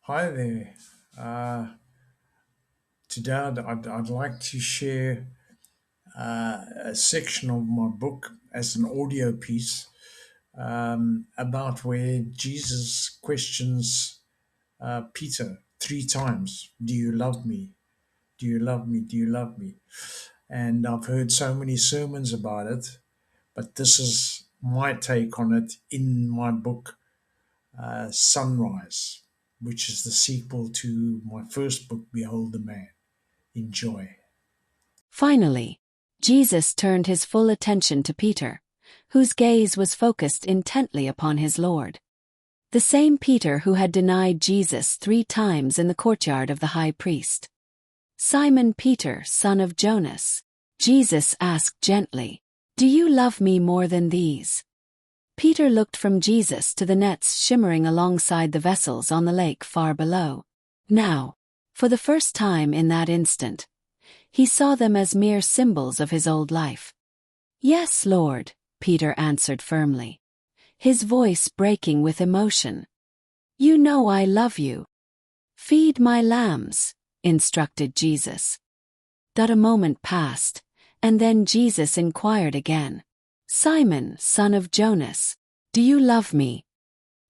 Hi there. Uh, Today I'd like to share a section of my book as an audio piece about where Jesus questions Peter three times. Do you love me? Do you love me? Do you love me? And I've heard so many sermons about it, but this is my take on it in my book, Sunrise, which is the sequel to my first book, Behold the Man. Enjoy. Finally, Jesus turned his full attention to Peter, whose gaze was focused intently upon his Lord. The same Peter who had denied Jesus 3 times in the courtyard of the high priest. Simon Peter, son of Jonas, Jesus asked gently, "Do you love me more than these?" Peter looked from Jesus to the nets shimmering alongside the vessels on the lake far below. Now, for the first time in that instant, he saw them as mere symbols of his old life. "Yes, Lord," Peter answered firmly, his voice breaking with emotion. "You know I love you." "Feed my lambs," instructed Jesus. A moment passed, and then Jesus inquired again, "Simon, son of Jonas, do you love me?"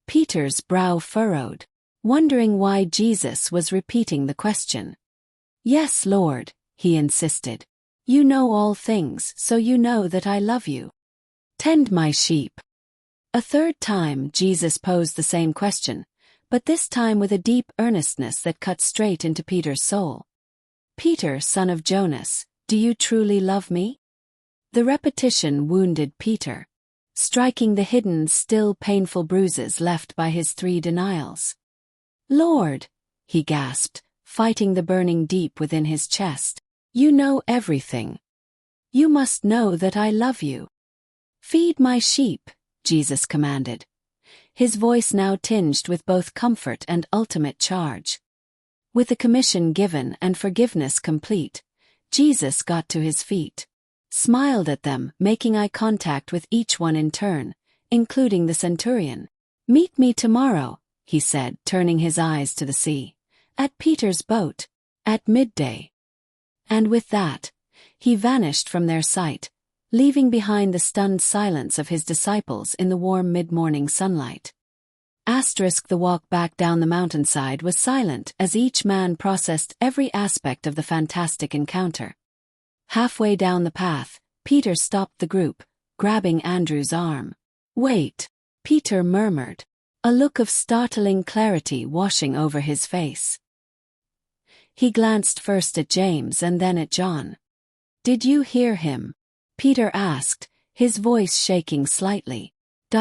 Peter's brow furrowed, wondering why Jesus was repeating the question. "Yes, Lord," he insisted. "You know all things, so you know that I love you. Tend my sheep." A third time Jesus posed the same question, but this time with a deep earnestness that cut straight into Peter's soul. "Peter, son of Jonas, do you truly love me?" The repetition wounded Peter, striking the hidden, still painful bruises left by his 3 denials. "Lord," he gasped, fighting the burning deep within his chest, "you know everything. You must know that I love you." "Feed my sheep," Jesus commanded, his voice now tinged with both comfort and ultimate charge. With the commission given and forgiveness complete, Jesus got to his feet, smiled at them, making eye contact with each one in turn, including the centurion. "Meet me tomorrow," he said, turning his eyes to the sea, "at Peter's boat, at midday." And with that, he vanished from their sight, leaving behind the stunned silence of his disciples in the warm mid-morning sunlight. The walk back down the mountainside was silent as each man processed every aspect of the fantastic encounter. Halfway down the path, Peter stopped the group, grabbing Andrew's arm. "Wait," Peter murmured, a look of startling clarity washing over his face. He glanced first at James and then at John. "Did you hear him?" Peter asked, his voice shaking slightly.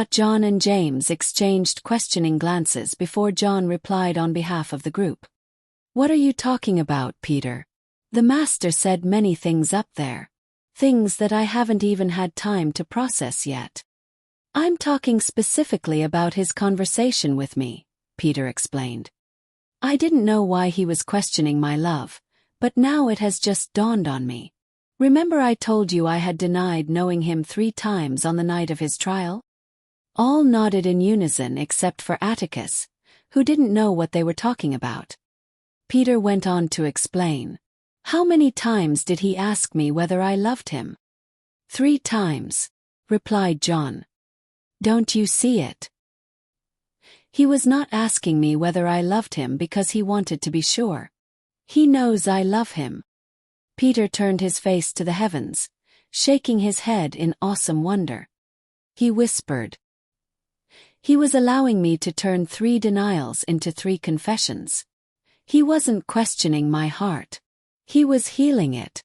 John and James exchanged questioning glances before John replied on behalf of the group. "What are you talking about, Peter? The Master said many things up there. Things that I haven't even had time to process yet." "I'm talking specifically about his conversation with me," Peter explained. "I didn't know why he was questioning my love, but now it has just dawned on me. Remember I told you I had denied knowing him 3 times on the night of his trial?" All nodded in unison except for Atticus, who didn't know what they were talking about. Peter went on to explain. "How many times did he ask me whether I loved him?" "3 times," replied John. "Don't you see it? He was not asking me whether I loved him because he wanted to be sure. He knows I love him." Peter turned his face to the heavens, shaking his head in awesome wonder. He whispered, "He was allowing me to turn 3 denials into 3 confessions. He wasn't questioning my heart. He was healing it."